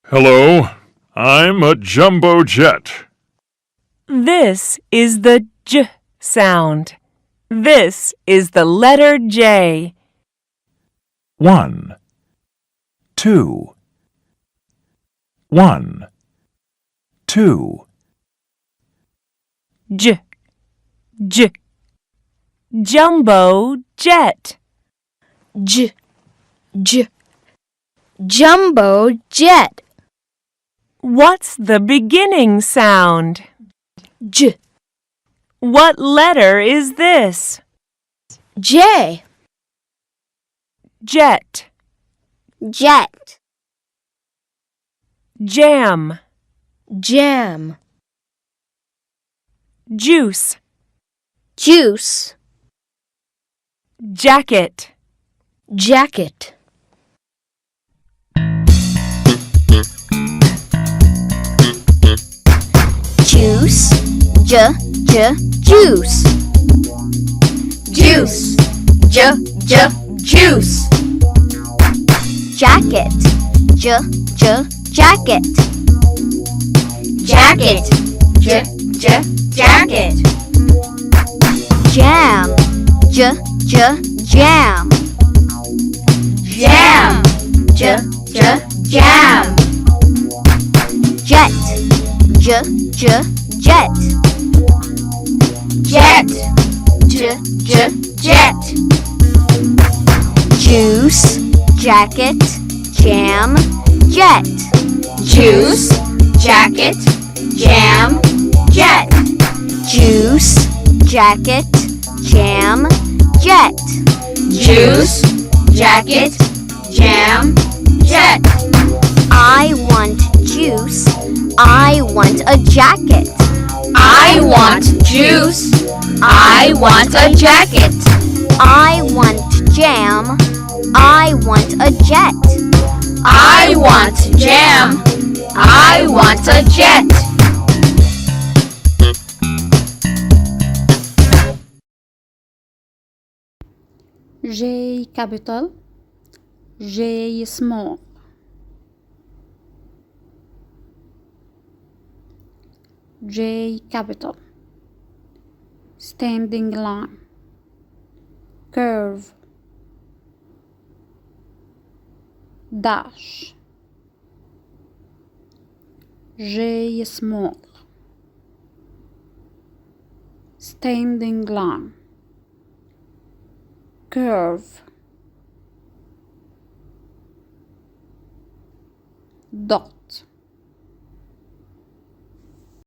Hello, I'm a jumbo jet. This is the J sound. This is the letter J. 1, 2, 1, 2. J, J. Jumbo jet. J, J. Jumbo jet. What's the beginning sound? J, What letter is this? J. Jet, Jet. jam, Jam. juice, Juice. jacket. Jacket. Juice. Juice. Juice. Juice. Jacket. Jacket. Jacket. Jacket. Jam. Jam. Jam. Jam. Jet. Jet. Jet. Jet. Juice. Jacket. Jam. Jet. Juice. Jacket. Jam. Jet. Juice. Jacket. Jam. Jet. Juice. Jacket. Jam. Jet. I want juice. I want a jacket. I want juice. I want a jacket. I want jam. I want a jet. I want jam. I want a jet. J capital, J small. J capital. Standing line. Curve. Dash. J small. Standing line. Curve. Dot.